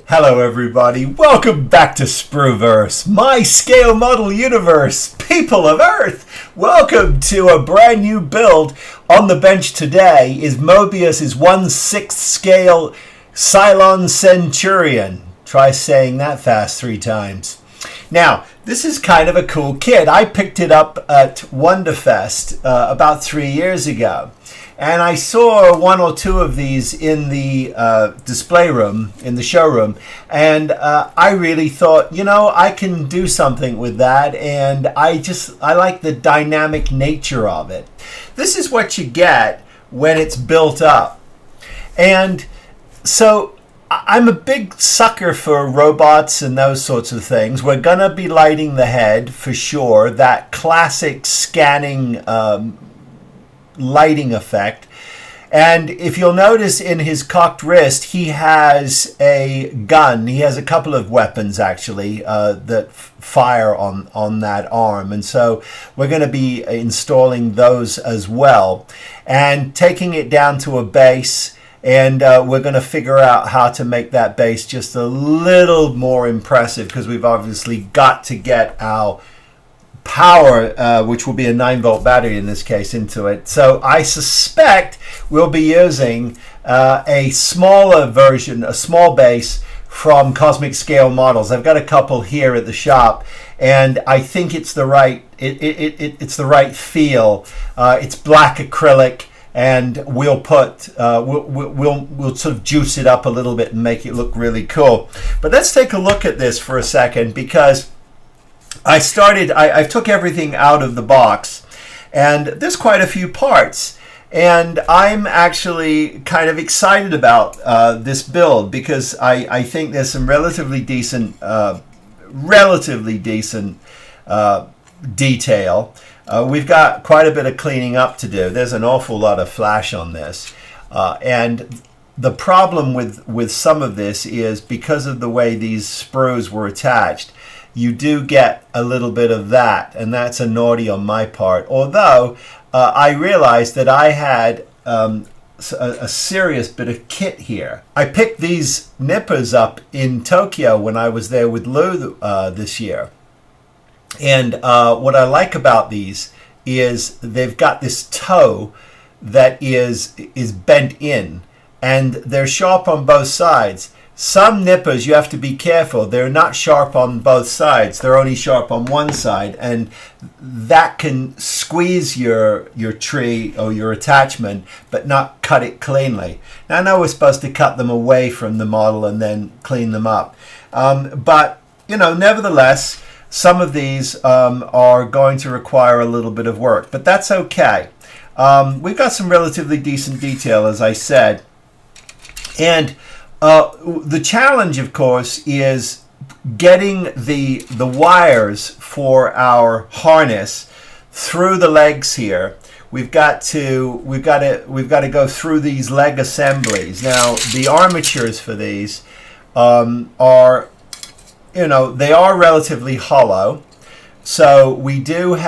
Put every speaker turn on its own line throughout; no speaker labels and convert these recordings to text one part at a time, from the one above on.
Hello everybody, welcome back to Sprueverse, my scale model universe, people of Earth. Welcome to a brand new build. On the bench today is Moebius' 1/6 scale Cylon Centurion. Try saying that fast 3 times. Now, this is kind of a cool kit. I picked it up at Wonderfest about 3 years ago. And I saw 1 or 2 of these in the display room, in the showroom, and I really thought, you know, I can do something with that, and I like the dynamic nature of it. This is what you get when it's built up. And so I'm a big sucker for robots and those sorts of things. We're going to be lighting the head for sure, that classic scanning lighting effect. And if you'll notice in his cocked wrist, he has a gun. He has a couple of weapons actually that fire on that arm, and so we're going to be installing those as well and taking it down to a base, and we're going to figure out how to make that base just a little more impressive, because we've obviously got to get our power, which will be a 9-volt battery in this case, into it. So I suspect we'll be using a smaller version, a small base from Cosmic Scale Models. I've got a couple here at the shop, and I think it's the right it's the right feel. It's black acrylic, and we'll put we'll sort of juice it up a little bit and make it look really cool. But let's take a look at this for a second, because I took everything out of the box, and there's quite a few parts, and I'm actually kind of excited about this build, because I think there's some relatively decent detail. We've got quite a bit of cleaning up to do. There's an awful lot of flash on this, and the problem with some of this is because of the way these sprues were attached, you do get a little bit of that, and that's a naughty on my part. Although I realized that I had a serious bit of kit here. I picked these nippers up in Tokyo when I was there with Lou this year. And what I like about these is they've got this toe that is bent in, and they're sharp on both sides. Some nippers, you have to be careful. They're not sharp on both sides. They're only sharp on one side, and that can squeeze your tree or your attachment, but not cut it cleanly. Now, I know we're supposed to cut them away from the model and then clean them up. But, you know, nevertheless, some of these are going to require a little bit of work, but that's okay. We've got some relatively decent detail, as I said. And the challenge, of course, is getting the wires for our harness through the legs here. We've got to go through these leg assemblies. Now, the armatures for these are, you know, they are relatively hollow. So we definitely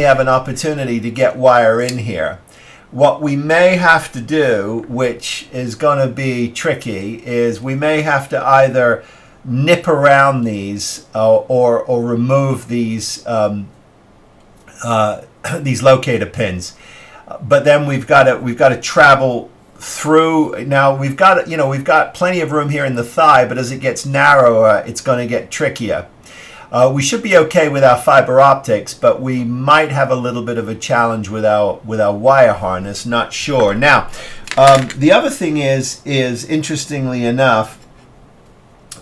have an opportunity to get wire in here. What we may have to do, which is going to be tricky, is we may have to either nip around these or remove these locator pins. But then we've got to travel through. Now we've got plenty of room here in the thigh, but as it gets narrower, it's going to get trickier. We should be okay with our fiber optics, but we might have a little bit of a challenge with our wire harness. Not sure. Now, the other thing is interestingly enough,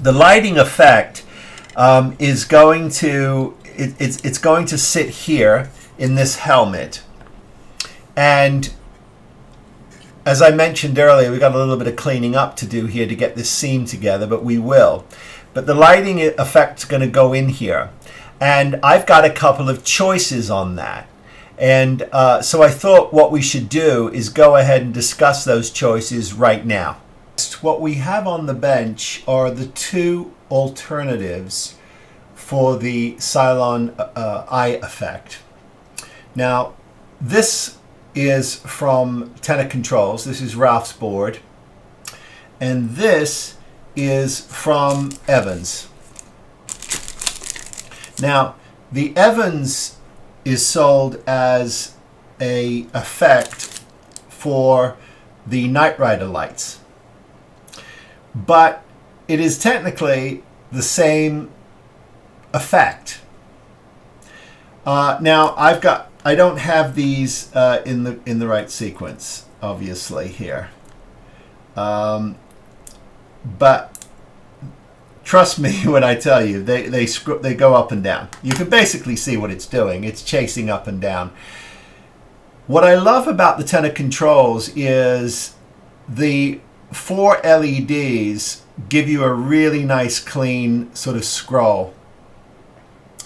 the lighting effect is going to it's going to sit here in this helmet, and as I mentioned earlier, we've got a little bit of cleaning up to do here to get this seam together, but we will. But the lighting effect is going to go in here. And I've got a couple of choices on that. And so I thought what we should do is go ahead and discuss those choices right now. What we have on the bench are the 2 alternatives for the Cylon eye effect. Now, this is from Tenor Controls. This is Ralph's board. And this is from Evans. Now, the Evans is sold as a effect for the Knight Rider lights, but it is technically the same effect. Now I don't have these in the right sequence, obviously here, but trust me when I tell you they go up and down. You can basically see what it's doing. It's chasing up and down. What I love about the tenor controls is the 4 LEDs give you a really nice clean sort of scroll,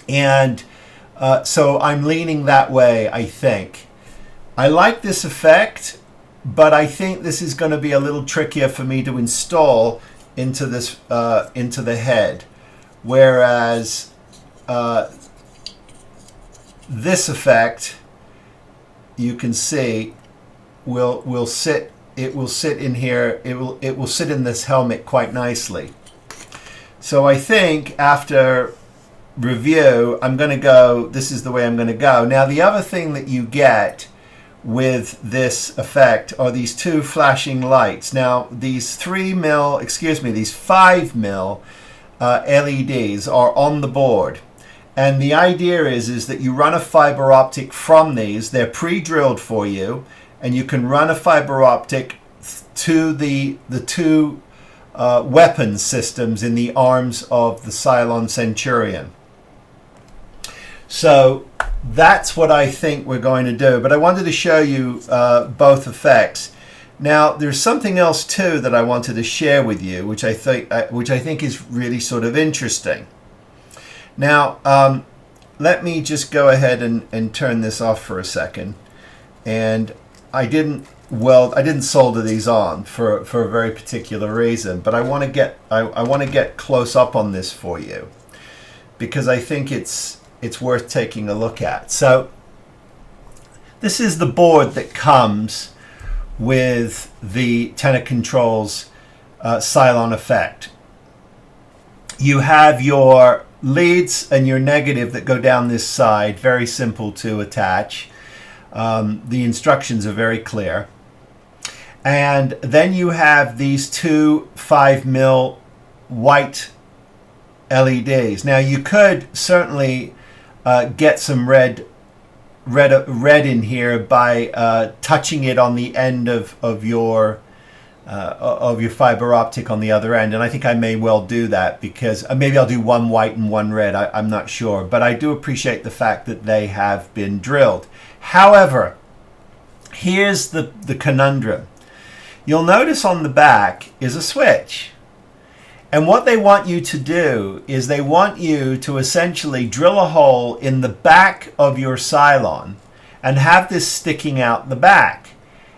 and so I'm leaning that way. I think I like this effect, but I think this is going to be a little trickier for me to install into this into the head, whereas this effect, you can see, will sit. It will sit in here. It will sit in this helmet quite nicely. So I think after review, I'm going to go. This is the way I'm going to go. Now the other thing that you get with this effect are these 2 flashing lights. Now these 5 mil LEDs are on the board, and the idea is that you run a fiber optic from these. They're pre-drilled for you, and you can run a fiber optic to the 2 weapon systems in the arms of the Cylon Centurion. So that's what I think we're going to do. But I wanted to show you both effects. Now, there's something else too that I wanted to share with you, which I think is really sort of interesting. Now, let me just go ahead and turn this off for a second. And I didn't solder these on for a very particular reason, but I want to get close up on this for you because I think it's worth taking a look at. So this is the board that comes with the tenor controls Cylon effect. You have your leads and your negative that go down this side, very simple to attach. The instructions are very clear. And then you have these 2 5 mil white LEDs. Now you could certainly get some red in here by touching it on the end of your fiber optic on the other end, and I think I may well do that because maybe I'll do 1 white and 1 red. I'm not sure, but I do appreciate the fact that they have been drilled. However, here's the conundrum. You'll notice on the back is a switch. And what they want you to do is they want you to essentially drill a hole in the back of your Cylon and have this sticking out the back.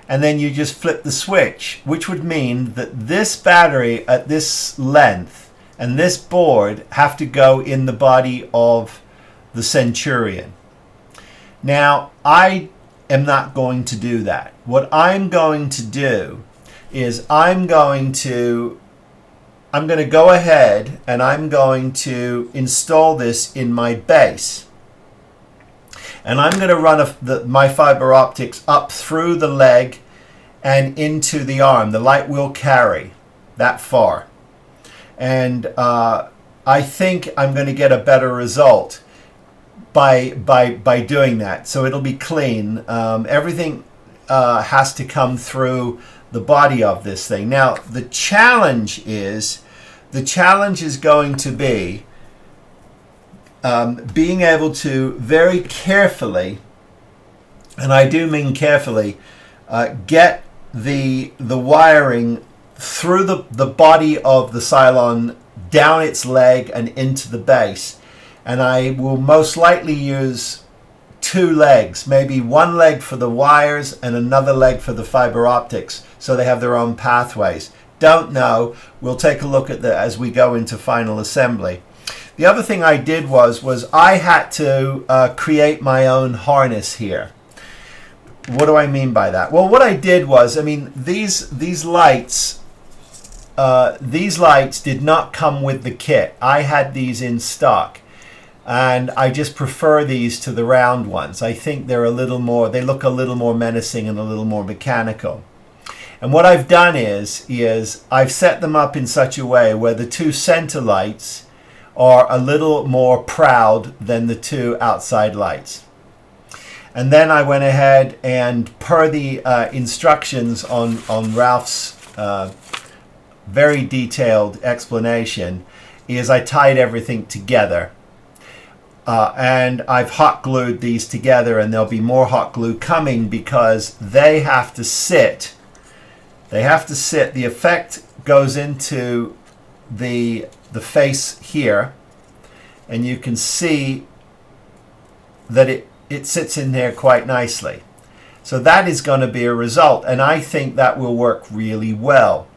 And then you just flip the switch, which would mean that this battery at this length and this board have to go in the body of the Centurion. Now, I am not going to do that. What I'm going to do is I'm going to go ahead and I'm going to install this in my base. And I'm going to run my fiber optics up through the leg and into the arm. The light will carry that far. And I think I'm going to get a better result by doing that. So it'll be clean. Everything has to come through the body of this thing. Now, the challenge is going to be being able to very carefully, and I do mean carefully, get the wiring through the body of the Cylon, down its leg and into the base. And I will most likely use 2 legs, maybe 1 leg for the wires and another leg for the fiber optics, so they have their own pathways. Don't know. We'll take a look at that as we go into final assembly. The other thing I did was I had to create my own harness here. What do I mean by that? Well, what I did was, I mean, these lights these lights did not come with the kit. I had these in stock, and I just prefer these to the round ones. I think they're a little more, they look a little more menacing and a little more mechanical. And what I've done is I've set them up in such a way where the two center lights are a little more proud than the two outside lights. And then I went ahead and, per the instructions on Ralph's very detailed explanation, is I tied everything together. And I've hot glued these together, and there'll be more hot glue coming because they have to sit. They have to sit. The effect goes into the face here, and you can see that it sits in there quite nicely. So that is going to be a result, and I think that will work really well.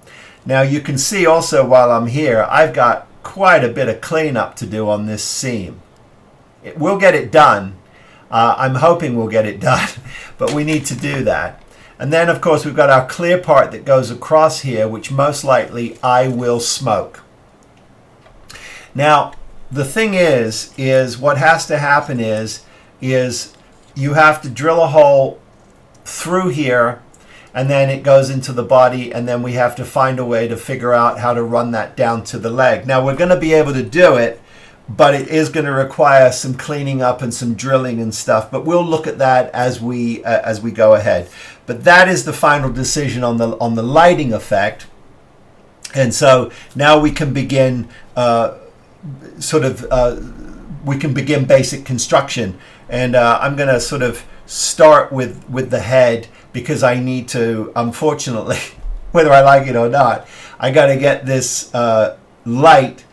Now you can see also while I'm here, I've got quite a bit of cleanup to do on this seam. We'll get it done. I'm hoping we'll get it done, but we need to do that. And then of course we've got our clear part that goes across here, which most likely I will smoke. Now the thing is what has to happen is you have to drill a hole through here, and then it goes into the body, and then we have to find a way to figure out how to run that down to the leg. Now we're going to be able to do it, but it is going to require some cleaning up and some drilling and stuff, but we'll look at that as we go ahead. But that is the final decision on the lighting effect. And so now we can begin we can begin basic construction, and I'm going to sort of start with the head, because I need to, unfortunately, whether I like it or not, I got to get this light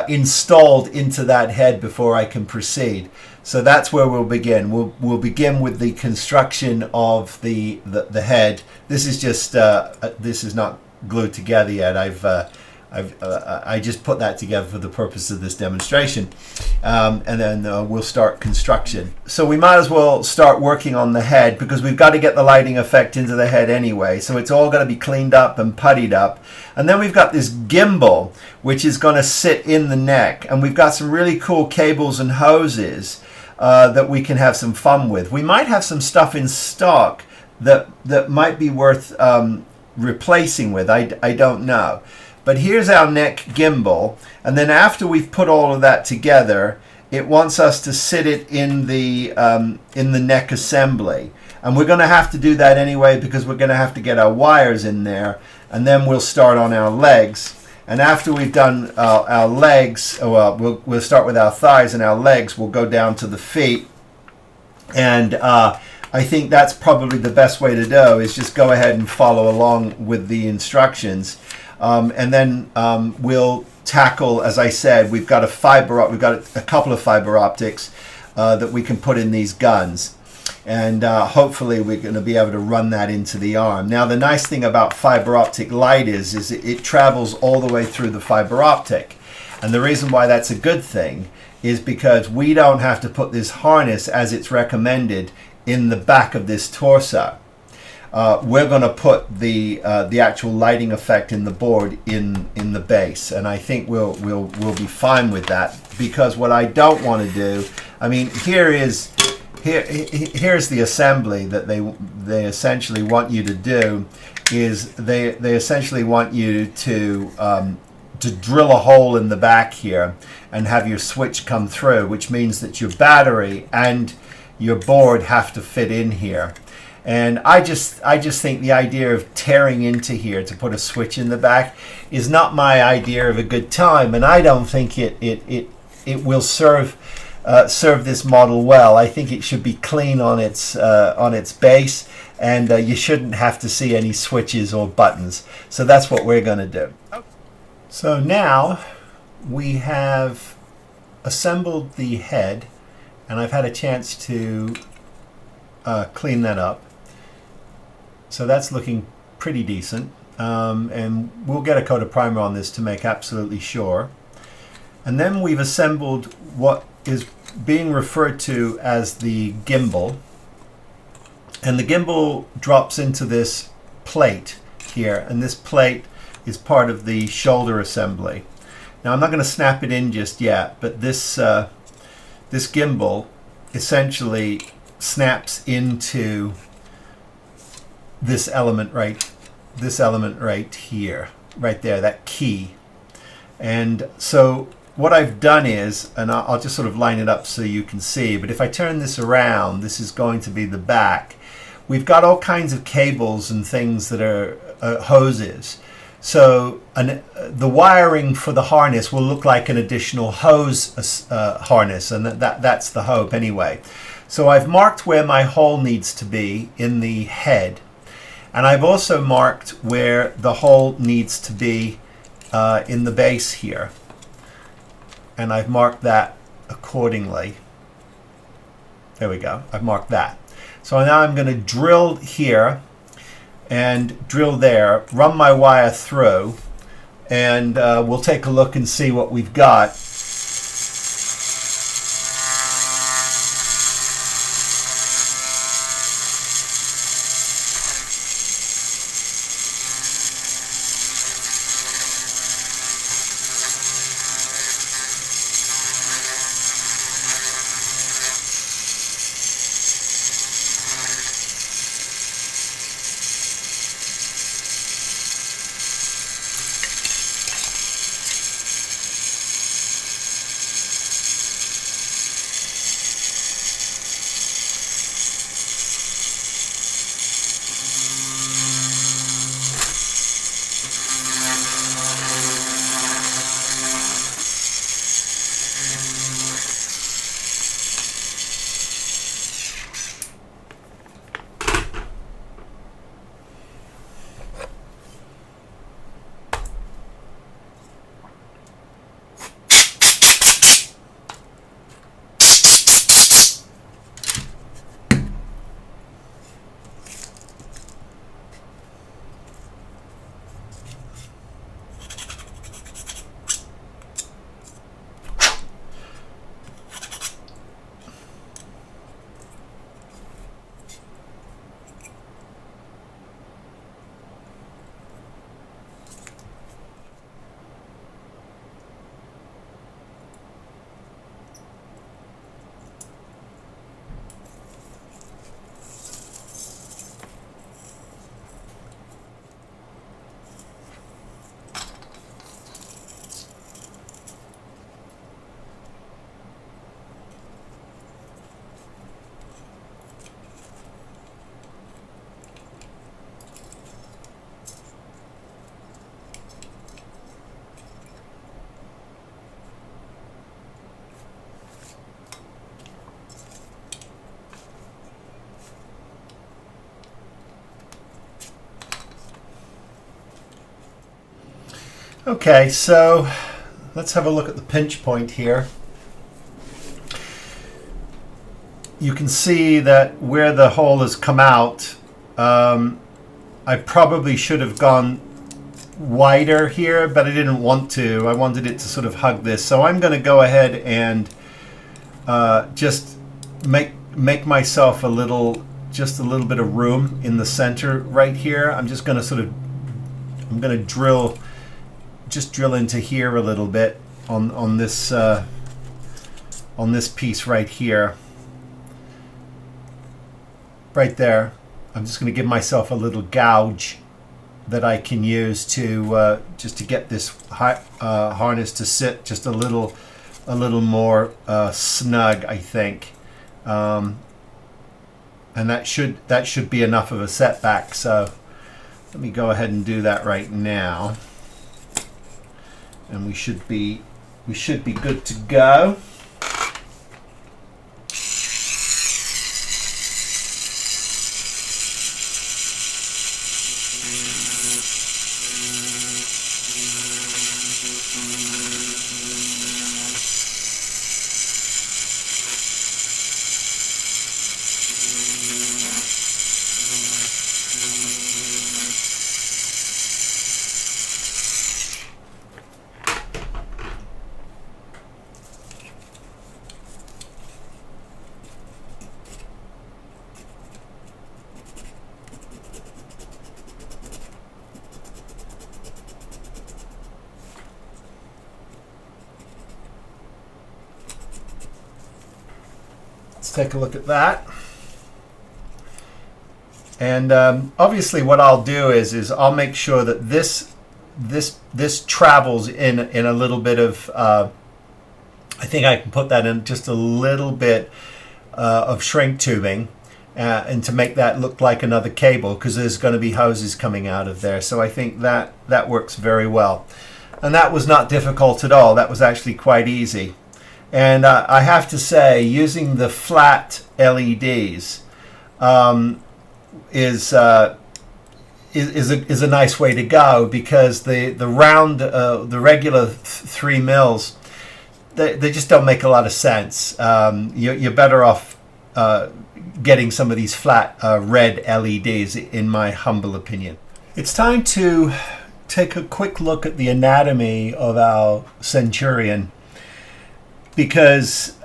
installed into that head before I can proceed. So that's where we'll begin. We'll begin with the construction of the head. This is just this is not glued together yet. I just put that together for the purpose of this demonstration, and then we'll start construction. So we might as well start working on the head, because we've got to get the lighting effect into the head anyway. So it's all going to be cleaned up and puttied up. And then we've got this gimbal, which is going to sit in the neck. And we've got some really cool cables and hoses that we can have some fun with. We might have some stuff in stock that might be worth replacing with. I don't know. But here's our neck gimbal, and then after we've put all of that together, it wants us to sit it in the neck assembly. And we're going to have to do that anyway, because we're going to have to get our wires in there, and then we'll start on our legs. And after we've done our legs, we'll start with our thighs, and our legs will go down to the feet. And I think that's probably the best way to do, is just go ahead and follow along with the instructions. And then we'll tackle, as I said, we've got a couple of fiber optics that we can put in these guns, and hopefully we're going to be able to run that into the arm. Now the nice thing about fiber optic light is it travels all the way through the fiber optic, and the reason why that's a good thing is because we don't have to put this harness, as it's recommended, in the back of this torso. We're going to put the actual lighting effect in the board in the base, and I think we'll be fine with that, because what I don't want to do, I mean, here's the assembly that they essentially want you to do, is they essentially want you to drill a hole in the back here and have your switch come through, which means that your battery and your board have to fit in here. And I just think the idea of tearing into here to put a switch in the back is not my idea of a good time, and I don't think it will serve this model well. I think it should be clean on its base, and you shouldn't have to see any switches or buttons. So that's what we're going to do. So now we have assembled the head, and I've had a chance to clean that up. So that's looking pretty decent, and we'll get a coat of primer on this to make absolutely sure. And then we've assembled what is being referred to as the gimbal, and the gimbal drops into this plate here, and this plate is part of the shoulder assembly. Now I'm not going to snap it in just yet, but this gimbal essentially snaps into this element right here, right there, that key. And so what I've done is, and I'll just sort of line it up so you can see, but if I turn this around, this is going to be the back. We've got all kinds of cables and things that are hoses. So the wiring for the harness will look like an additional hose harness, and that's the hope anyway. So I've marked where my hole needs to be in the head, and I've also marked where the hole needs to be in the base here, and I've marked that accordingly. There we go, I've marked that. So now I'm going to drill here and drill there, run my wire through, and we'll take a look and see what we've got. Okay, so let's have a look at the pinch point here. You can see that where the hole has come out, I probably should have gone wider here, but I didn't want to. I wanted it to sort of hug this. So I'm going to go ahead and just make myself just a little bit of room in the center right here. I'm just going to I'm going to drill into here a little bit on this piece right here, right there. I'm just going to give myself a little gouge that I can use to just to get this harness to sit just a little more snug, I think, and that should be enough of a setback. So let me go ahead and do that right now. And we should be good to go. let's take a look at that. And obviously what I'll do is I'll make sure that this travels in a little bit of, I think I can put that in just a little bit of shrink tubing and to make that look like another cable, because there's going to be hoses coming out of there. So I think that works very well. And that was not difficult at all. That was actually quite easy. And I have to say, using the flat LEDs is a nice way to go, because the round, the regular 3 mils, they just don't make a lot of sense. You're better off getting some of these flat red LEDs, in my humble opinion. It's time to take a quick look at the anatomy of our Centurion, because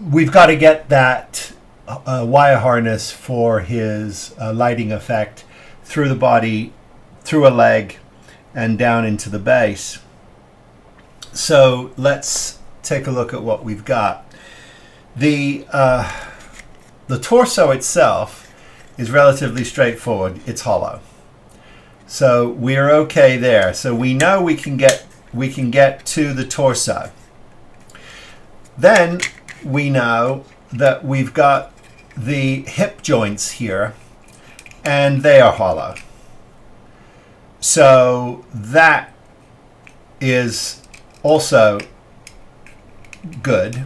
we've got to get that wire harness for his lighting effect through the body, through a leg, and down into the base. So let's take a look at what we've got. The torso itself is relatively straightforward. It's hollow, so we're okay there. So we know we can get to the torso. Then we know that we've got the hip joints here, and they are hollow. So that is also good.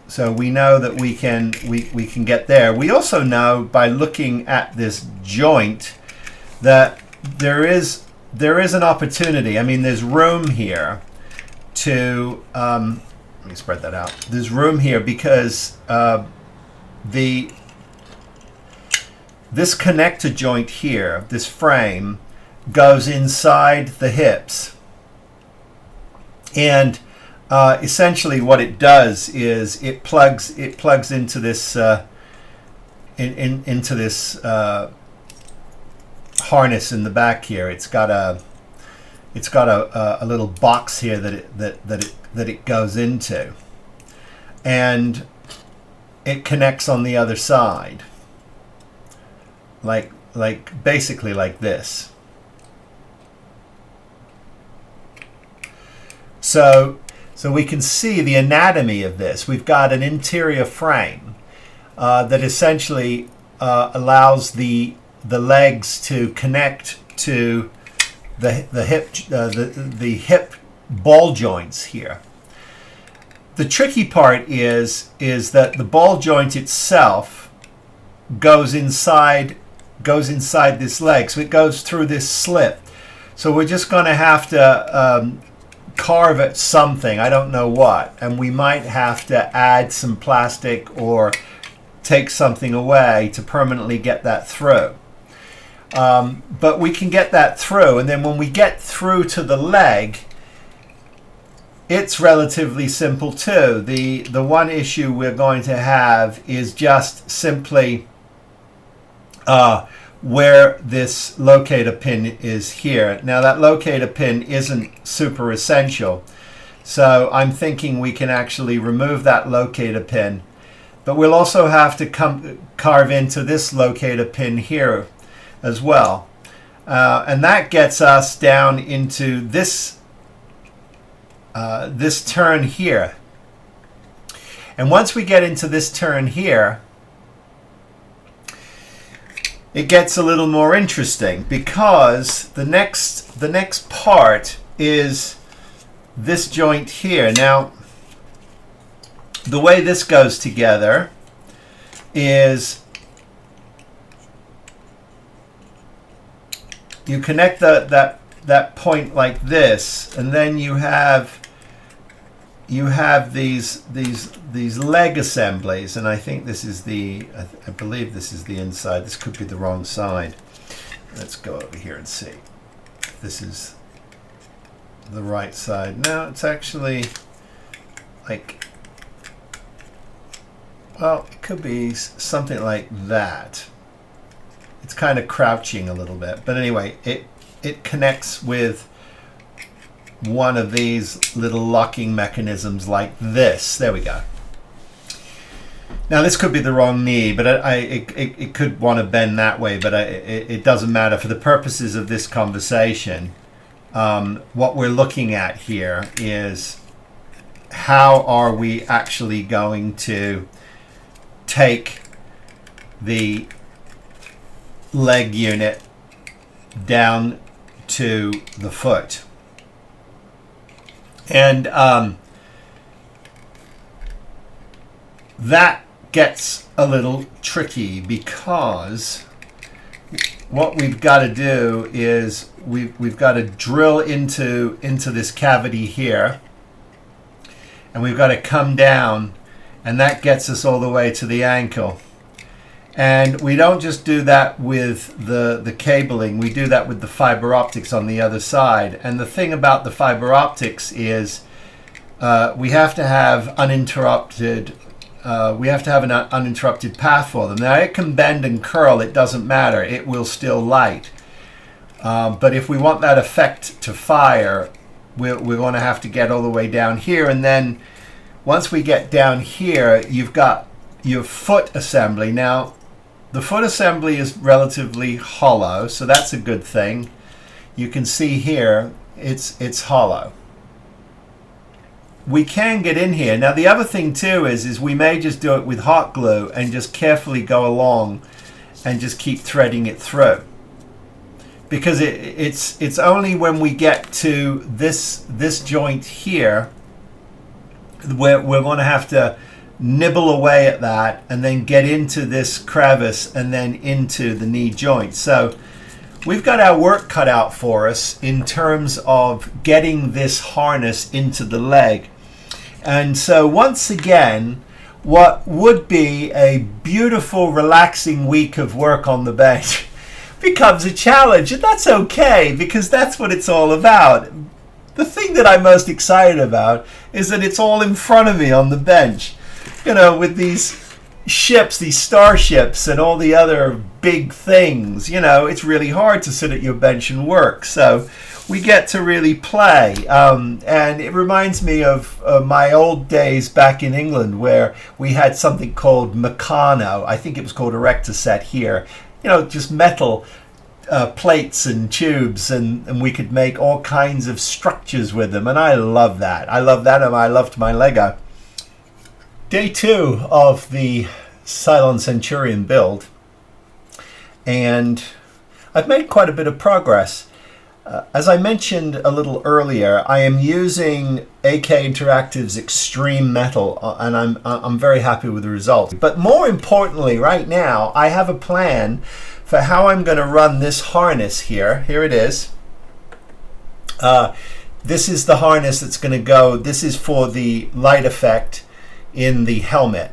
So we know that we can get there. We also know by looking at this joint that there is an opportunity. I mean, there's room here to let me spread that out. There's room here because this connector joint here, this frame, goes inside the hips, and essentially what it does is it plugs into this into this harness in the back here. It's got a little box here that it goes into, and it connects on the other side, like basically like this. So we can see the anatomy of this. We've got an interior frame that essentially allows the legs to connect to the hip ball joints here. The tricky part is that the ball joint itself goes inside this leg, so it goes through this slit. So we're just going to have to carve at something, I don't know what, and we might have to add some plastic or take something away to permanently get that through. But we can get that through, and then when we get through to the leg, it's relatively simple too. The one issue we're going to have is just simply where this locator pin is here. Now that locator pin isn't super essential, so I'm thinking we can actually remove that locator pin, but we'll also have to carve into this locator pin here as well, and that gets us down into this this turn here. And once we get into this turn here, it gets a little more interesting, because the next part is this joint here. Now, the way this goes together is you connect that point like this, and then you have these leg assemblies, and I think this is I believe this is the inside. This could be the wrong side. Let's go over here and see if this is the right side. No, it's actually like, well, it could be something like that. It's kind of crouching a little bit, but anyway, it connects with one of these little locking mechanisms like this. There we go. Now this could be the wrong knee, but it could want to bend that way, but it doesn't matter. For the purposes of this conversation, what we're looking at here is how are we actually going to take the leg unit down to the foot. And that gets a little tricky, because what we've got to do is we've got to drill into this cavity here, and we've got to come down, and that gets us all the way to the ankle. And we don't just do that with the cabling, we do that with the fiber optics on the other side. And the thing about the fiber optics is we have to have uninterrupted an uninterrupted path for them. Now it can bend and curl, it doesn't matter, it will still light. But if we want that effect to fire, we're going to have to get all the way down here. And then once we get down here, you've got your foot assembly. Now the foot assembly is relatively hollow, so that's a good thing. You can see here it's hollow. We can get in here. Now the other thing too is we may just do it with hot glue and just carefully go along and just keep threading it through, because it's only when we get to this joint here where we're going to have to nibble away at that and then get into this crevice and then into the knee joint. So we've got our work cut out for us in terms of getting this harness into the leg. And so once again, what would be a beautiful, relaxing week of work on the bench becomes a challenge, and that's okay, because that's what it's all about. The thing that I'm most excited about is that it's all in front of me on the bench. You know, with these ships, these starships, and all the other big things, you know, it's really hard to sit at your bench and work. So we get to really play. And it reminds me of my old days back in England, where we had something called Meccano. I think it was called Erector Set here. You know, just metal plates and tubes, and we could make all kinds of structures with them. And I love that. I love that, and I loved my Lego. Day 2 of the Cylon Centurion build, and I've made quite a bit of progress. As I mentioned a little earlier, I am using AK Interactive's Extreme Metal, and I'm very happy with the result. But more importantly, right now, I have a plan for how I'm going to run this harness here. Here it is. This is the harness that's going to go. This is for the light effect in the helmet.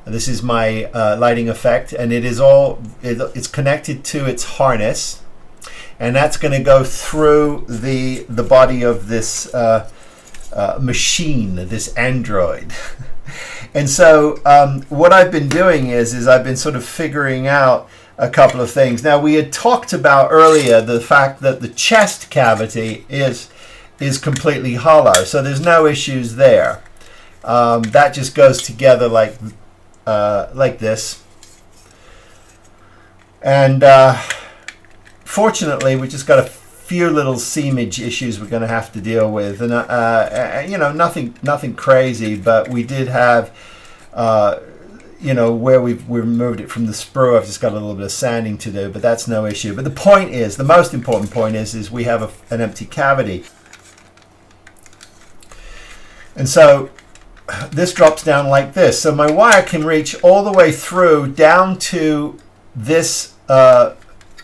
This is my lighting effect, and it's connected to its harness, and that's going to go through the body of this machine, this android. And so what I've been doing is I've been sort of figuring out a couple of things. Now, we had talked about earlier the fact that the chest cavity is completely hollow, so there's no issues there. That just goes together like this. And fortunately, we just got a few little seamage issues we're going to have to deal with, and you know, nothing crazy, but we did have you know, where we removed it from the sprue, I've just got a little bit of sanding to do, but that's no issue. But the point is, the most important point is we have an empty cavity. And so this drops down like this. So my wire can reach all the way through down to this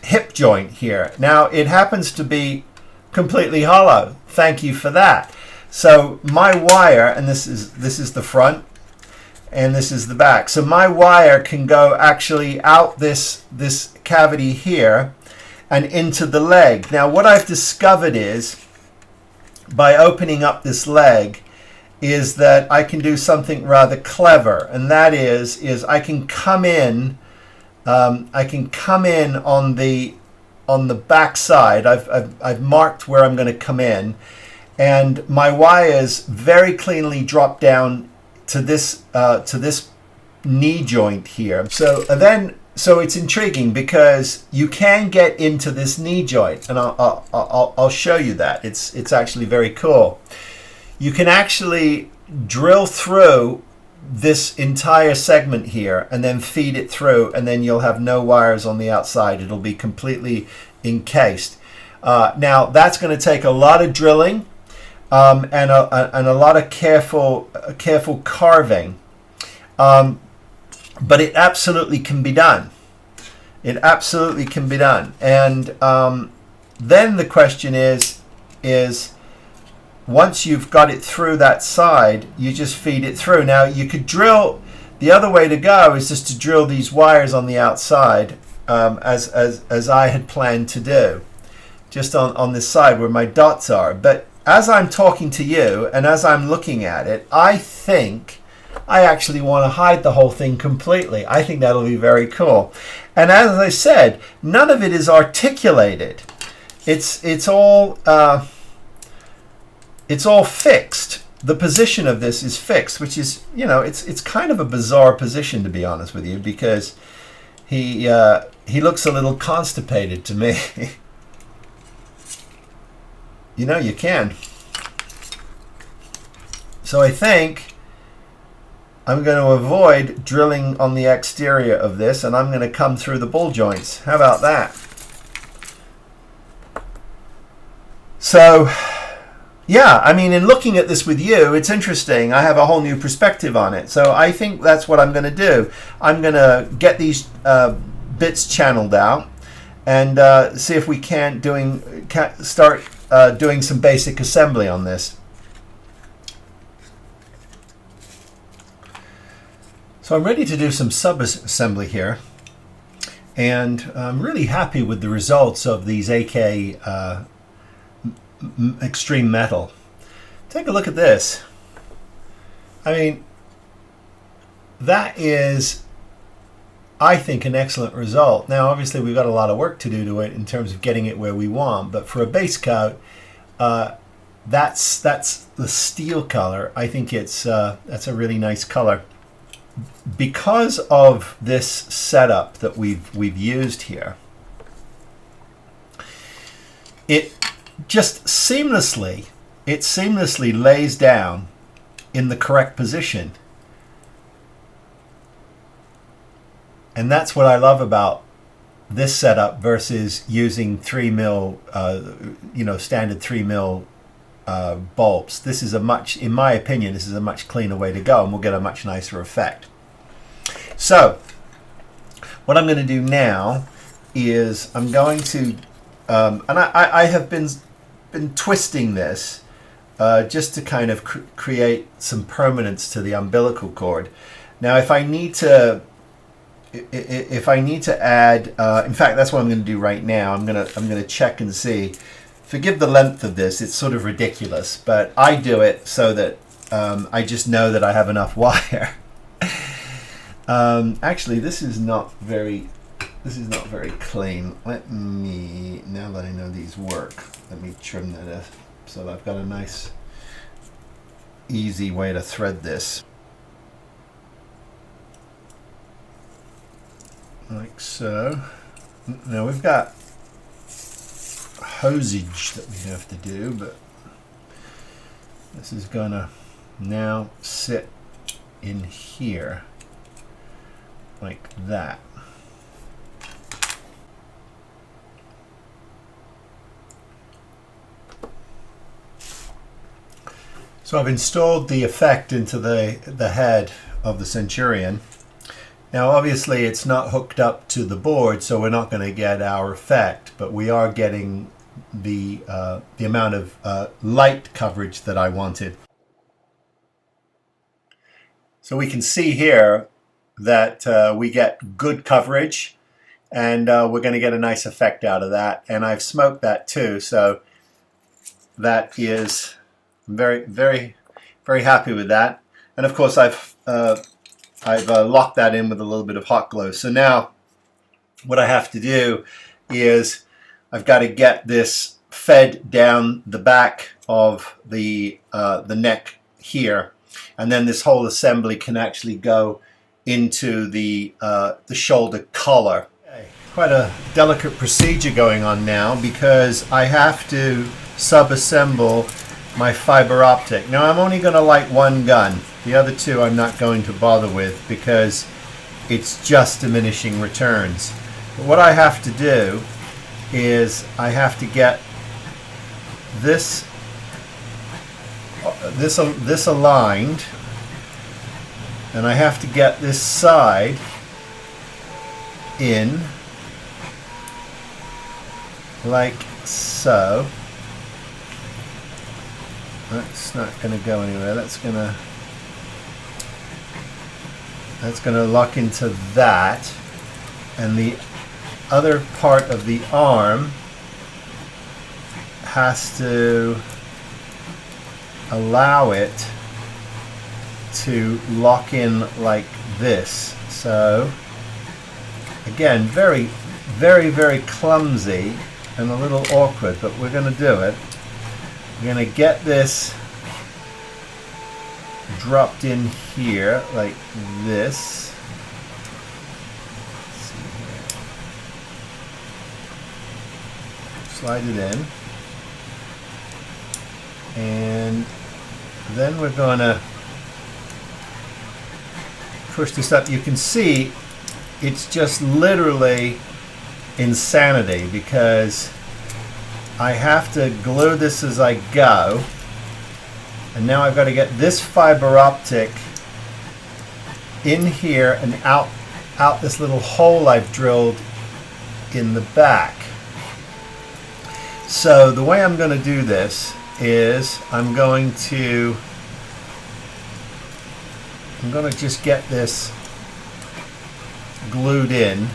hip joint here. Now it happens to be completely hollow. Thank you for that. So my wire, and this is the front, and this is the back. So my wire can go actually out this cavity here and into the leg. Now what I've discovered is, by opening up this leg, is that I can do something rather clever, and that is I can come in. I can come in on the back side. I've marked where I'm going to come in, and my wires very cleanly drop down to this knee joint here. So it's intriguing because you can get into this knee joint, and I'll show you that. It's actually very cool. You can actually drill through this entire segment here and then feed it through, and then you'll have no wires on the outside. It'll be completely encased. Now that's going to take a lot of drilling and a lot of careful carving, but it absolutely can be done. It absolutely can be done. And then the question is once you've got it through that side, you just feed it through. Now you could drill, the other way to go is just to drill these wires on the outside, as I had planned to do, just on this side where my dots are. But as I'm talking to you and as I'm looking at it, I think I actually want to hide the whole thing completely. I think that'll be very cool. And as I said, none of it is articulated. It's all fixed. The position of this is fixed, which is, you know, it's kind of a bizarre position, to be honest with you, because he looks a little constipated to me. You know, you can. So I think I'm going to avoid drilling on the exterior of this, and I'm going to come through the ball joints. How about that? So, yeah, I mean, in looking at this with you, it's interesting. I have a whole new perspective on it. So I think that's what I'm going to do. I'm going to get these bits channeled out and see if we can't start doing some basic assembly on this. So I'm ready to do some sub-assembly here, and I'm really happy with the results of these AK extreme metal. Take a look at this. I mean, that is, I think, an excellent result. Now obviously we've got a lot of work to do to it in terms of getting it where we want, but for a base coat, that's the steel color. I think that's a really nice color. Because of this setup that we've used here, it just seamlessly lays down in the correct position. And that's what I love about this setup versus using 3mm, standard 3mm bulbs. This is in my opinion, this is a much cleaner way to go, and we'll get a much nicer effect. So what I'm going to do now is I'm going to, and I have been twisting this just to kind of create some permanence to the umbilical cord. Now if I need to add, in fact that's what I'm going to do right now. I'm going to check and see. Forgive the length of this, it's sort of ridiculous, but I do it so that I just know that I have enough wire. Actually, this is not very clean. Let me, now that I know these work, let me trim that up so that I've got a nice, easy way to thread this. Like so. Now we've got hosage that we have to do, but this is gonna now sit in here like that. So I've installed the effect into the head of the Centurion. Now obviously it's not hooked up to the board, so we're not going to get our effect, but we are getting the amount of light coverage that I wanted. So we can see here that we get good coverage, and we're going to get a nice effect out of that. And I've smoked that too, so that is very, very, very happy with that. And of course I've locked that in with a little bit of hot glue. So now what I have to do is I've got to get this fed down the back of the neck here, and then this whole assembly can actually go into the shoulder collar. Okay. Quite a delicate procedure going on now because I have to sub-assemble my fiber optic. Now I'm only going to light one gun. The other two I'm not going to bother with because it's just diminishing returns. But what I have to do is I have to get this aligned, and I have to get this side in like so. That's not going to go anywhere. That's going to lock into that, and the other part of the arm has to allow it to lock in like this. So again, very, very, very clumsy and a little awkward, but we're going to do it. We're going to get this dropped in here like this. Let's see here. Slide it in. And then we're going to push this up. You can see it's just literally insanity because I have to glue this as I go, and now I've got to get this fiber optic in here and out this little hole I've drilled in the back. So the way I'm going to do this is I'm going to just get this glued in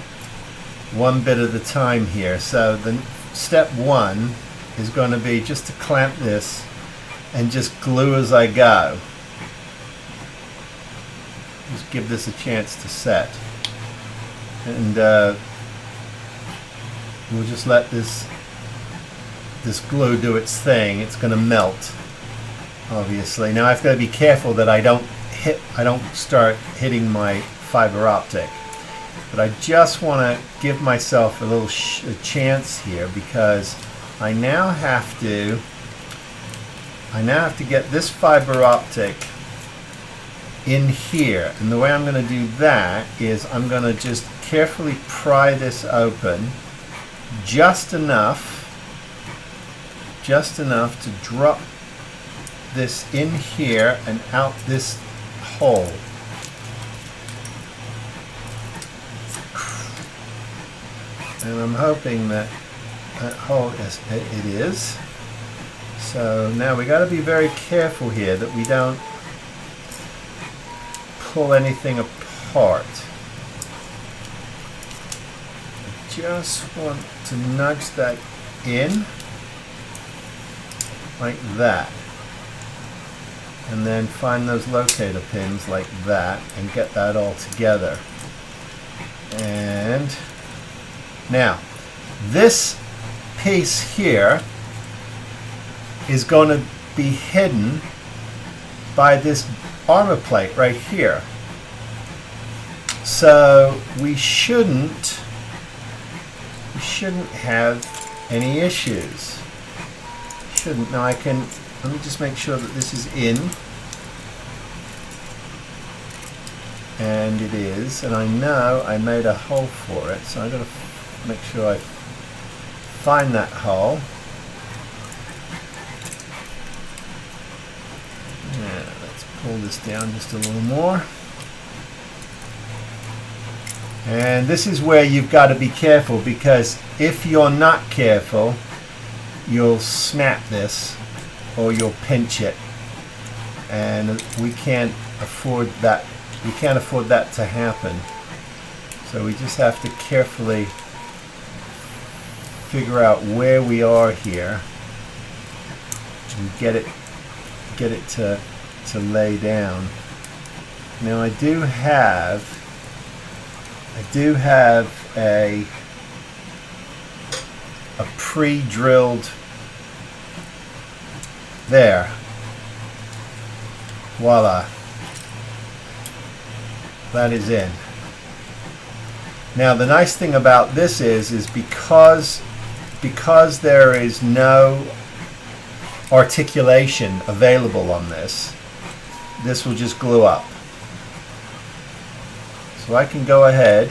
one bit at a time here. So the step one is going to be just to clamp this and just glue as I go. Just give this a chance to set, and we'll just let this glue do its thing. It's going to melt, obviously. Now I've got to be careful that I don't start hitting my fiber optic. But I just want to give myself a little chance here because I now have to get this fiber optic in here. And the way I'm going to do that is I'm going to just carefully pry this open just enough to drop this in here and out this hole. And I'm hoping that hole it is. So now we got to be very careful here that we don't pull anything apart. I just want to nudge that in like that, and then find those locator pins like that and get that all together. And now this piece here is going to be hidden by this armor plate right here, so we shouldn't have any issues. Now let me just make sure that this is in, and it is, and I know I made a hole for it, so I'm going to make sure I find that hole. Yeah, let's pull this down just a little more. And this is where you've got to be careful, because if you're not careful, you'll snap this or you'll pinch it, and we can't afford that. We can't afford that to happen. So we just have to carefully figure out where we are here and get it to lay down. Now I do have a pre-drilled there. Voila. That is in. Now the nice thing about this is because there is no articulation available on this will just glue up. So I can go ahead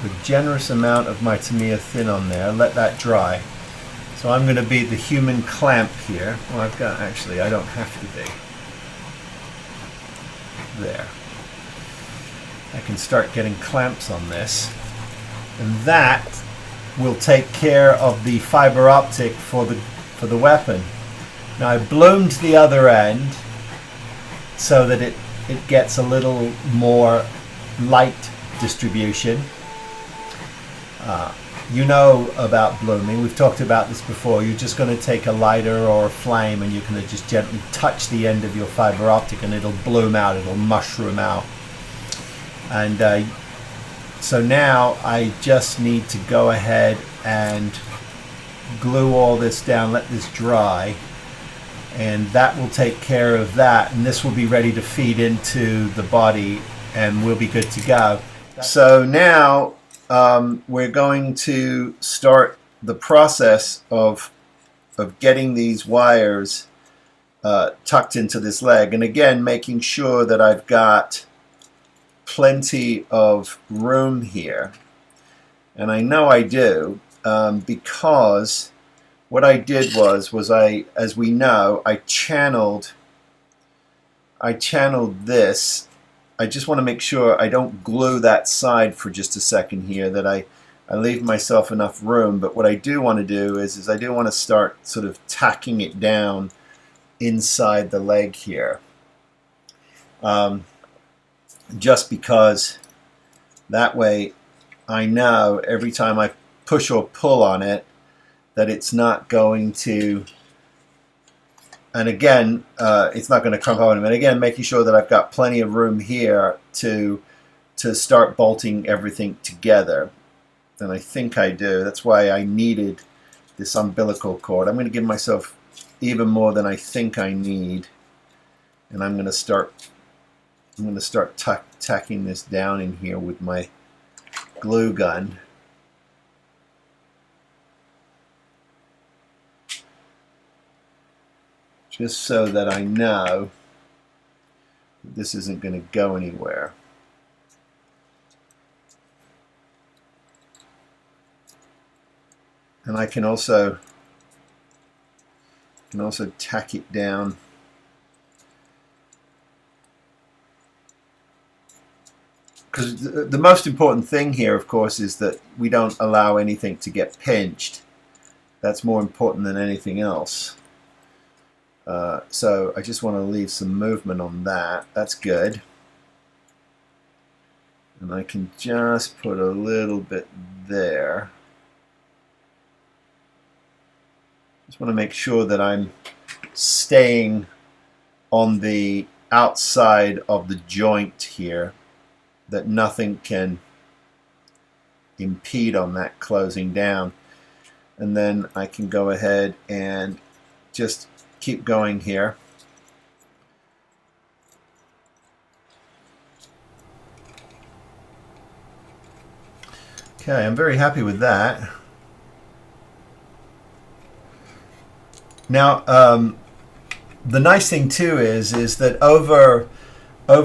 with a generous amount of my Tamiya thin on there, let that dry. So I'm going to be the human clamp here. Well, I've got, actually, I don't have to be. There. I can start getting clamps on this. And that will take care of the fiber optic for the weapon. Now I bloomed the other end so that it gets a little more light distribution. You know about blooming. We've talked about this before. You're just going to take a lighter or a flame and you're going to just gently touch the end of your fiber optic and it'll bloom out, it'll mushroom out. And so now I just need to go ahead and glue all this down, let this dry, and that will take care of that, and this will be ready to feed into the body and we'll be good to go. So now we're going to start the process of getting these wires tucked into this leg, and again making sure that I've got plenty of room here, and I know I do, because what I did was I, as we know, I channeled this. I just want to make sure I don't glue that side for just a second here, that I leave myself enough room. But what I do want to do is I do want to start sort of tacking it down inside the leg here. Just because that way I know every time I push or pull on it that it's not going to, and again it's not going to crump up. And again, making sure that I've got plenty of room here to start bolting everything together, and I think I do. That's why I needed this umbilical cord. I'm going to give myself even more than I think I need, and I'm going to start tacking this down in here with my glue gun. Just so that I know that this isn't going to go anywhere. And I can also tack it down because the most important thing here, of course, is that we don't allow anything to get pinched. That's more important than anything else. So I just want to leave some movement on that. That's good. And I can just put a little bit there. Just want to make sure that I'm staying on the outside of the joint here, that nothing can impede on that closing down. And then I can go ahead and just keep going here. Okay, I'm very happy with that. Now, the nice thing too is that over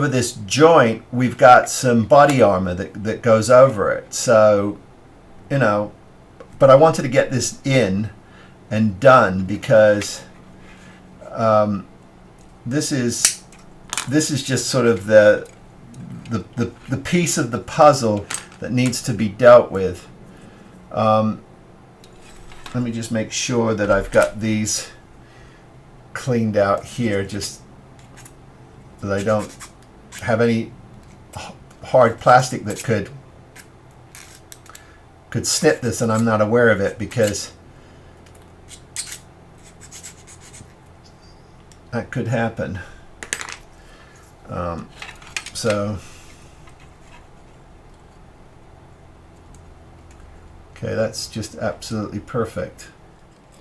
this joint we've got some body armor that goes over it. So, you know, but I wanted to get this in and done because this is just sort of the piece of the puzzle that needs to be dealt with. Let me just make sure that I've got these cleaned out here, just that I don't have any hard plastic that could snip this and I'm not aware of it, because that could happen. So okay, that's just absolutely perfect.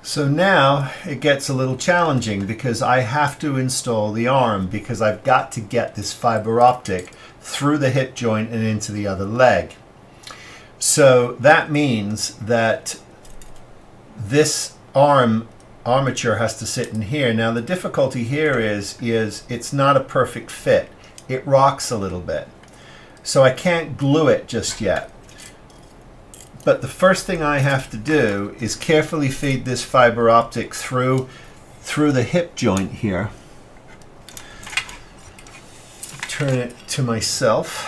So now it gets a little challenging because I have to install the arm because I've got to get this fiber optic through the hip joint and into the other leg. So that means that this armature has to sit in here. Now the difficulty here is it's not a perfect fit. It rocks a little bit. So I can't glue it just yet. But the first thing I have to do is carefully feed this fiber optic through the hip joint here. Turn it to myself.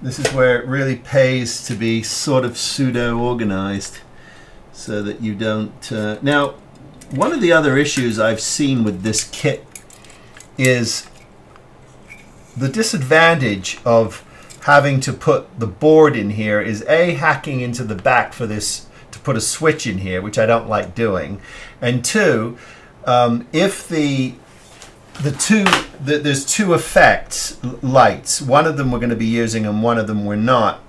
This is where it really pays to be sort of pseudo-organized so that you don't... Now, one of the other issues I've seen with this kit is the disadvantage of having to put the board in here is hacking into the back for this to put a switch in here, which I don't like doing, and two, if there's two effects lights, one of them we're going to be using and one of them we're not,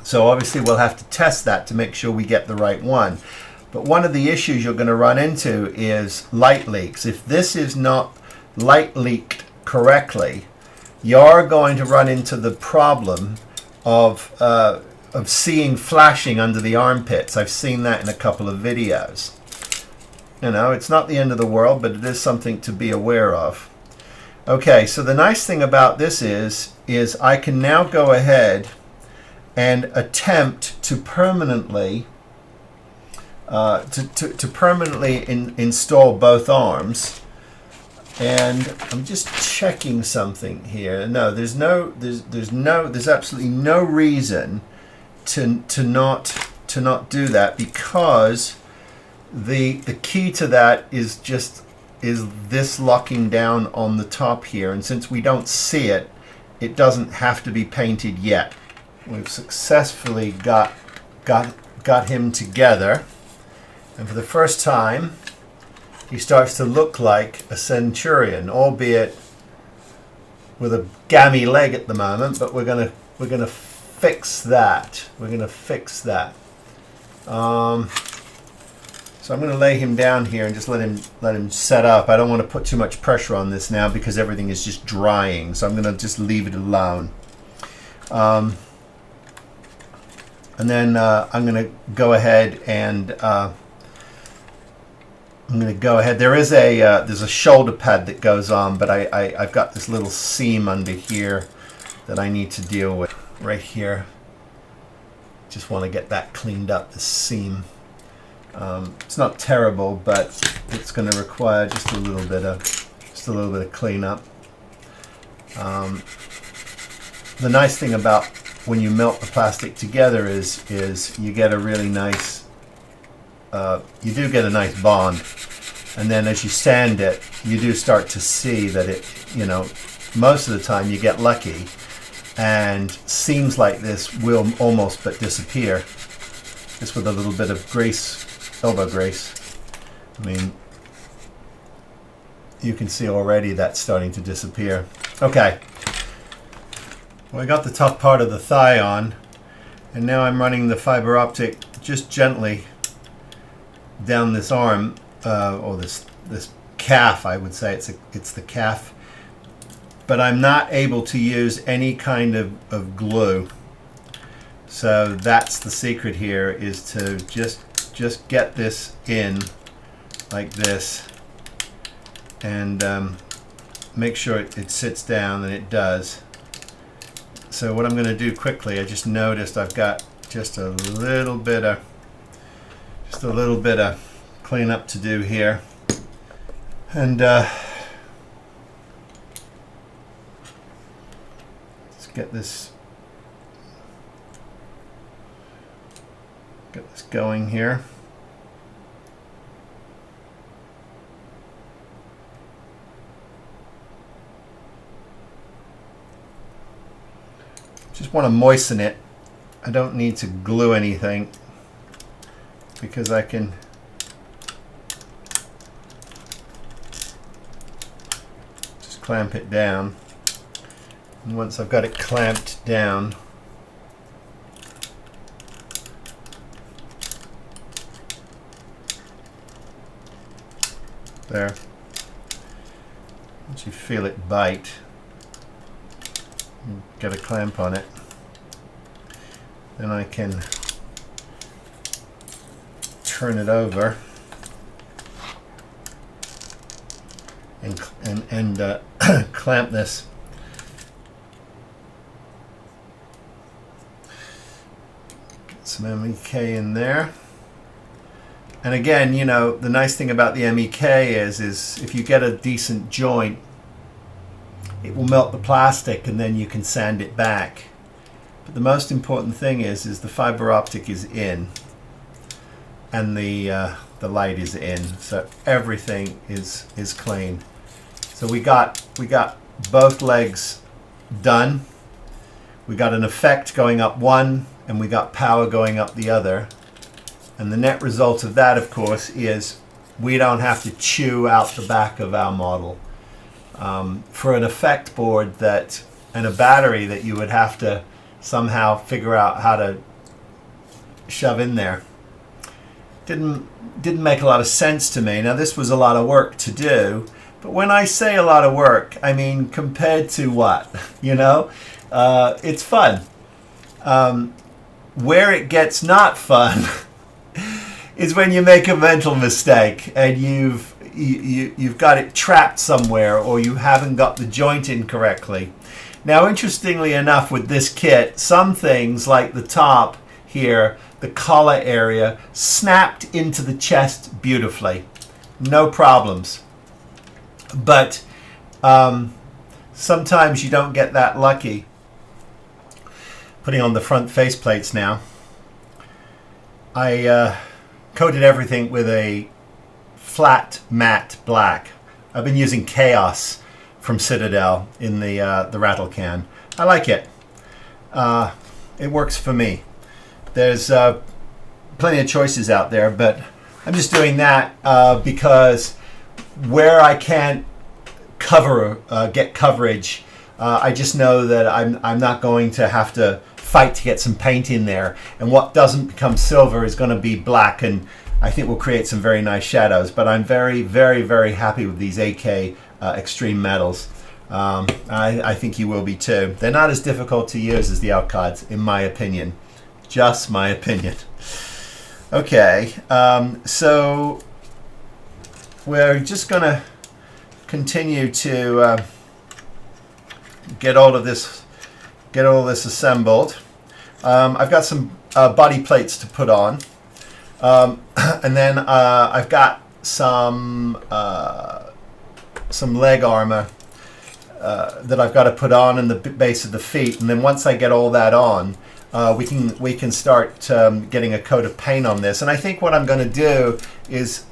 so obviously we'll have to test that to make sure we get the right one. But one of the issues you're going to run into is light leaks. If this is not light leaked correctly, you're going to run into the problem of seeing flashing under the armpits. I've seen that in a couple of videos. You know, it's not the end of the world, but it is something to be aware of. Okay, so the nice thing about this is I can now go ahead and attempt to permanently install both arms. And I'm just checking something here. No, there's absolutely no reason to not do that, because the key to that is this locking down on the top here, and since we don't see it, it doesn't have to be painted yet. We've successfully got him together, and for the first time he starts to look like a Centurion, albeit with a gammy leg at the moment. But we're gonna fix that. We're gonna fix that. So I'm gonna lay him down here and just let him set up. I don't want to put too much pressure on this now because everything is just drying. So I'm gonna just leave it alone. And then I'm gonna go ahead and. There is there's a shoulder pad that goes on, but I've got this little seam under here that I need to deal with right here. Just want to get that cleaned up, this seam. It's not terrible, but it's going to require just a little bit of cleanup. The nice thing about when you melt the plastic together is you get a really nice. You do get a nice bond, and then as you sand it, you do start to see that it, you know, most of the time you get lucky, and seams like this will almost but disappear, just with a little bit of grease, elbow grease. I mean, you can see already that's starting to disappear. Okay, well, I got the top part of the thigh on, and now I'm running the fiber optic just gently down this arm, or this calf, I would say it's the calf, but I'm not able to use any kind of glue. So that's the secret here, is to just get this in like this, and make sure it sits down, and it does. So what I'm going to do quickly, I just noticed I've got just a little bit of cleanup to do here, and let's get this going here. Just want to moisten it. I don't need to glue anything, because I can just clamp it down. And once I've got it clamped down, there. Once you feel it bite, you get a clamp on it. Then I can turn it over and clamp this. Get some MEK in there. And again, you know, the nice thing about the MEK is if you get a decent joint, it will melt the plastic and then you can sand it back. But the most important thing is the fiber optic is in and the light is in, so everything is clean. So we got both legs done. We got an effect going up one and we got power going up the other. And the net result of that, of course, is we don't have to chew out the back of our model. For an effect board and a battery that you would have to somehow figure out how to shove in there, didn't make a lot of sense to me. Now, this was a lot of work to do, but when I say a lot of work, I mean compared to what? You know, it's fun. Where it gets not fun is when you make a mental mistake and you've got it trapped somewhere, or you haven't got the joint in correctly. Now, interestingly enough, with this kit, some things like the top here, the collar area, snapped into the chest beautifully. No problems. But sometimes you don't get that lucky. Putting on the front face plates now. I coated everything with a flat matte black. I've been using Chaos from Citadel in the rattle can. I like it. It works for me. There's plenty of choices out there, but I'm just doing that because where I can't get coverage, I just know that I'm not going to have to fight to get some paint in there, and what doesn't become silver is going to be black, and I think we'll create some very nice shadows. But I'm very, very, very happy with these AK Extreme Metals. I think you will be too. They're not as difficult to use as the Outcards, in my opinion. Just my opinion. Okay, so we're just going to continue to get all of this assembled. I've got some body plates to put on, and then I've got some leg armor that I've got to put on in the base of the feet. And then once I get all that on, we can start getting a coat of paint on this. And I think what I'm going to do is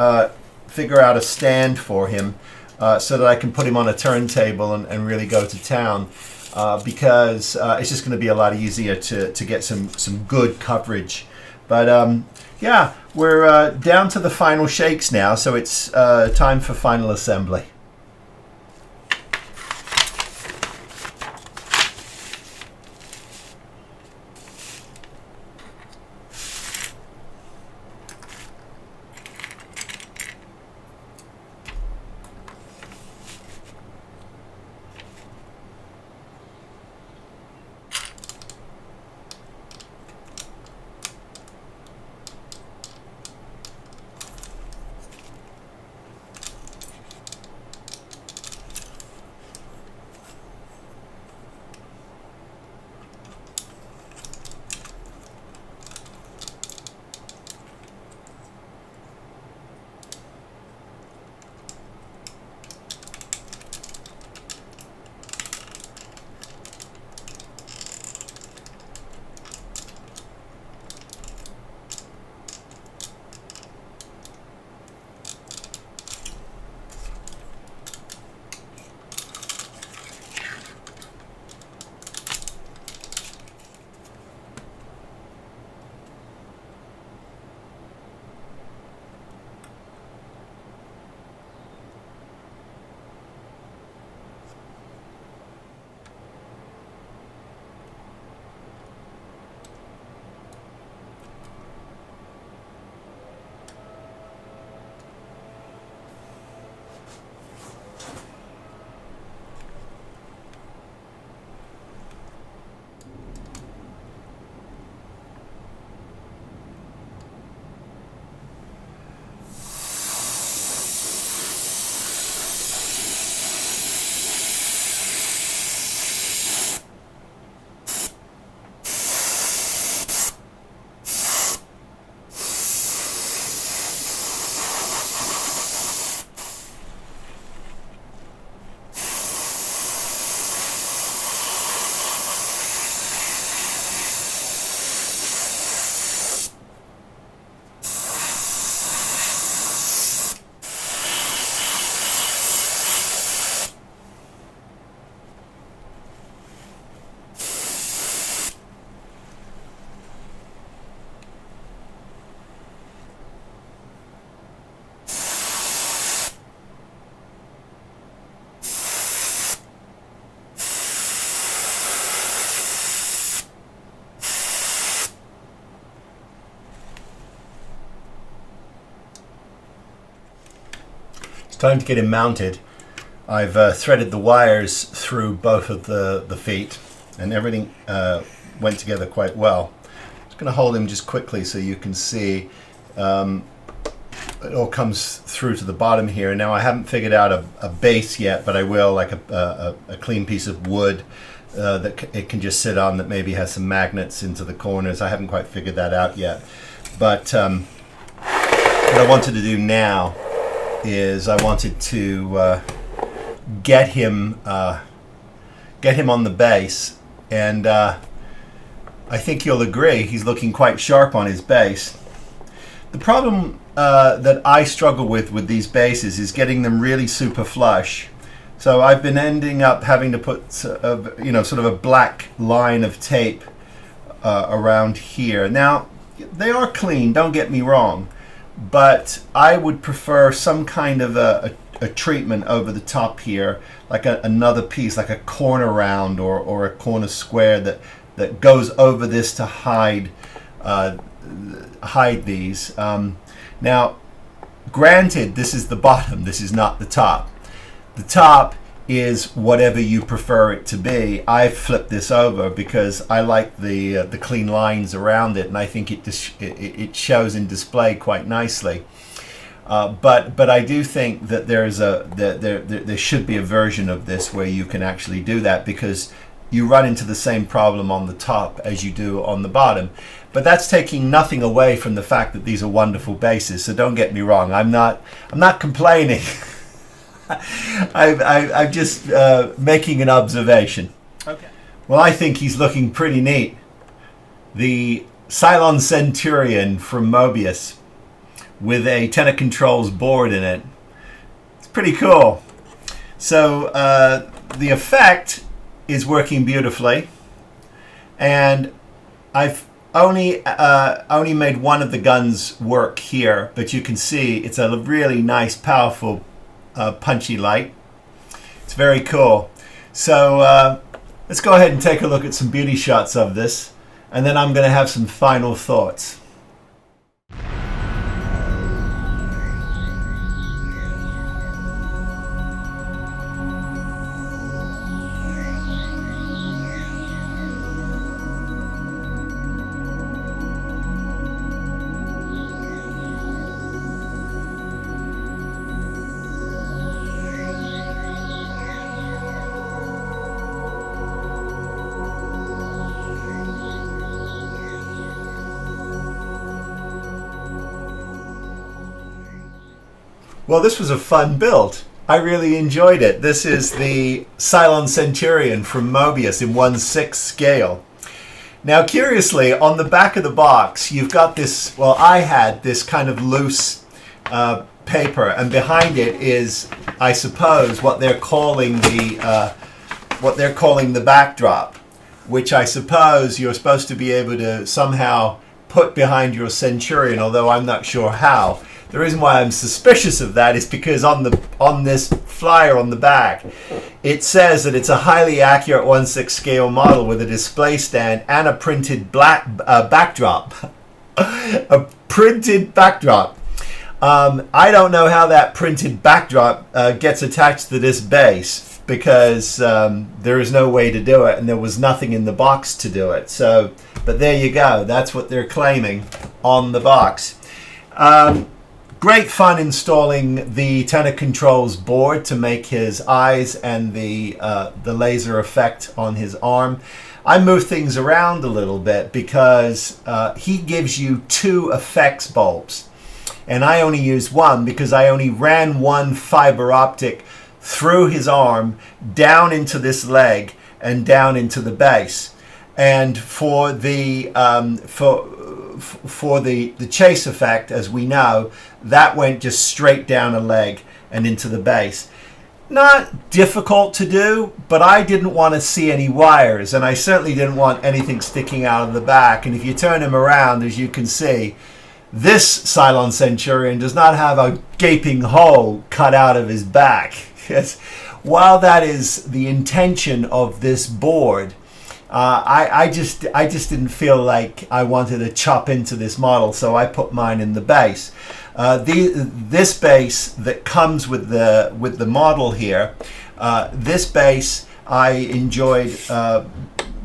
figure out a stand for him so that I can put him on a turntable and really go to town. Because it's just going to be a lot easier to get some good coverage. But yeah, we're down to the final shakes now, so it's time for final assembly. Time to get him mounted. I've threaded the wires through both of the feet, and everything went together quite well. I'm just going to hold him just quickly so you can see it all comes through to the bottom here. Now I haven't figured out a base yet, but I will, like a clean piece of wood that it can just sit on that maybe has some magnets into the corners. I haven't quite figured that out yet. But what I wanted to do now is I wanted to get him on the base, and I think you'll agree he's looking quite sharp on his base. The problem that I struggle with these bases is getting them really super flush. So I've been ending up having to put sort of a black line of tape around here. Now they are clean, don't get me wrong, but I would prefer some kind of a treatment over the top here, like another piece, like a corner round or a corner square that goes over this to hide these. Now, granted, this is the bottom, this is not the top. The top is whatever you prefer it to be. I've flipped this over because I like the clean lines around it, and I think it shows in display quite nicely. But I do think that there should be a version of this where you can actually do that, because you run into the same problem on the top as you do on the bottom. But that's taking nothing away from the fact that these are wonderful bases. So don't get me wrong. I'm not complaining. I'm just making an observation.
Okay.
Well, I think he's looking pretty neat. The Cylon Centurion from Moebius with a tenor controls board in it. It's pretty cool. So the effect is working beautifully, and I've only made one of the guns work here, but you can see it's a really nice, powerful, punchy light. It's very cool. So let's go ahead and take a look at some beauty shots of this, and then I'm going to have some final thoughts. Well, this was a fun build. I really enjoyed it. This is the Cylon Centurion from Moebius in 1/6 scale. Now, curiously, on the back of the box, you've got this, well, I had this kind of loose paper, and behind it is, I suppose, what they're calling the backdrop, which I suppose you're supposed to be able to somehow put behind your Centurion, although I'm not sure how. The reason why I'm suspicious of that is because on this flyer on the back, it says that it's a highly accurate 1/6 scale model with a display stand and a printed backdrop. A printed backdrop. I don't know how that printed backdrop gets attached to this base, because there is no way to do it, and there was nothing in the box to do it. So, but there you go. That's what they're claiming on the box. Great fun installing the tenor controls board to make his eyes and the laser effect on his arm. I moved things around a little bit because he gives you 2 effects bulbs, and I only used one because I only ran one fiber optic through his arm down into this leg and down into the base. And for the chase effect, as we know, that went just straight down a leg and into the base. Not difficult to do, but I didn't want to see any wires, and I certainly didn't want anything sticking out of the back. And if you turn him around, as you can see, this Cylon Centurion does not have a gaping hole cut out of his back. Yes. While that is the intention of this board, I just didn't feel like I wanted to chop into this model, so I put mine in the base. This base that comes with the model here, this base I enjoyed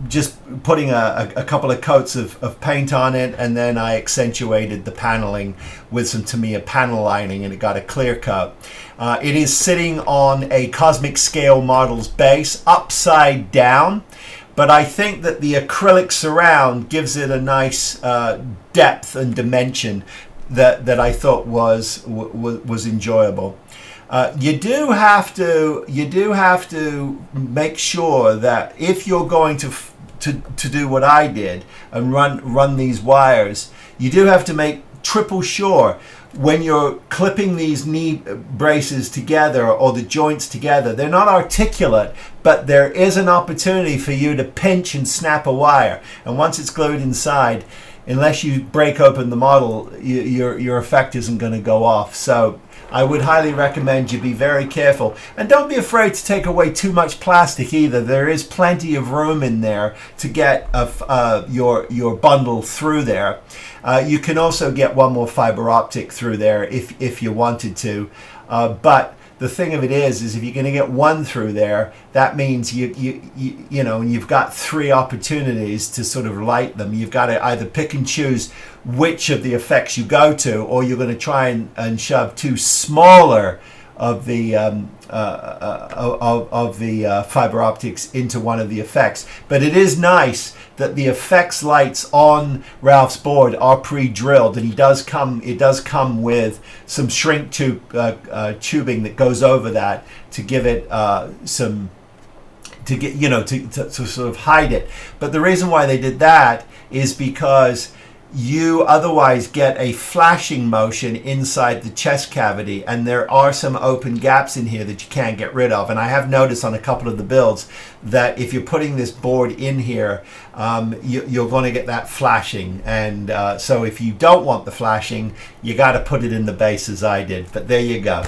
just putting a couple of coats of paint on it, and then I accentuated the paneling with some Tamiya panel lining, and it got a clear coat. It is sitting on a Cosmic Scale Models base upside down, but I think that the acrylic surround gives it a nice depth and dimension that I thought was enjoyable. You do have to make sure that if you're going to do what I did and run these wires, you do have to make triple sure when you're clipping these knee braces together or the joints together, they're not articulate, but there is an opportunity for you to pinch and snap a wire. And once it's glued inside, unless you break open the model, your effect isn't going to go off. So I would highly recommend you be very careful, and don't be afraid to take away too much plastic either. There is plenty of room in there to get your bundle through there. You can also get one more fiber optic through there if you wanted to, but the thing of it is if you're going to get one through there, that means you know you've got 3 opportunities to sort of light them. You've got to either pick and choose which of the effects you go to, or you're going to try and shove 2 smaller of the fiber optics into one of the effects. But it is nice that the effects lights on Ralph's board are pre-drilled, and it does come with some shrink tubing that goes over that to give it some, to get, you know, to sort of hide it. But the reason why they did that is because you otherwise get a flashing motion inside the chest cavity, and there are some open gaps in here that you can't get rid of. And I have noticed on a couple of the builds that if you're putting this board in here, you're going to get that flashing. And so if you don't want the flashing, you got to put it in the base as I did. But there you go.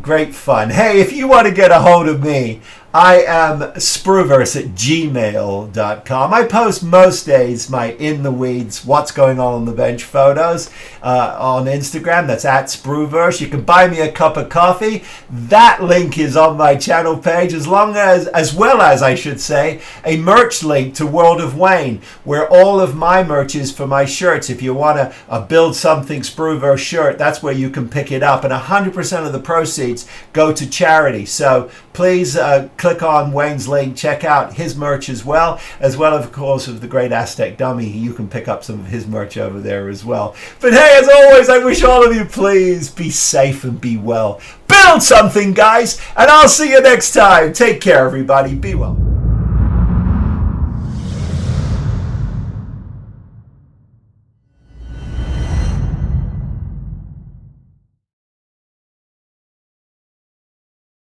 Great fun. Hey, if you want to get a hold of me, I am spruverse@gmail.com. I post most days my in the weeds, what's going on the bench photos on Instagram. That's @spruverse. You can buy me a cup of coffee. That link is on my channel page, as well as I should say, a merch link to World of Wayne, where all of my merch is for my shirts. If you want to build something Spruverse shirt, that's where you can pick it up, and 100% of the proceeds go to charity. So please click on Wayne's link, check out his merch as well of course of the Great Aztec Dummy. You can pick up some of his merch over there as well. But hey, as always, I wish all of you, please be safe and be well. Build something, guys, and I'll see you next time. Take care, everybody. Be well.